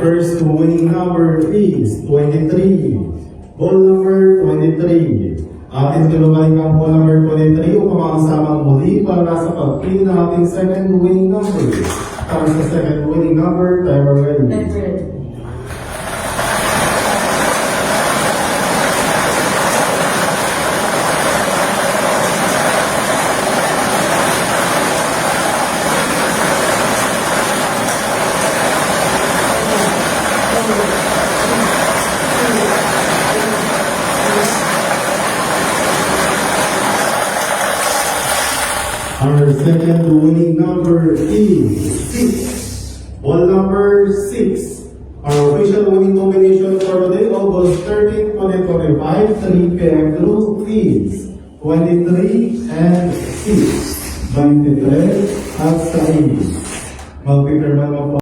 first winning number is 23. Ball number 23. Atin tulungan ang ball number 23 upang makasamang muli para sa pag-pin ng ating second winning number. Para sa second winning number, timer ready. Our second winning number is 6. Ball number 6. Our official winning combination for today, August 13, 2025, 3 p.m. through is 23 and 6. 23 at 6. Magpipirma mo po.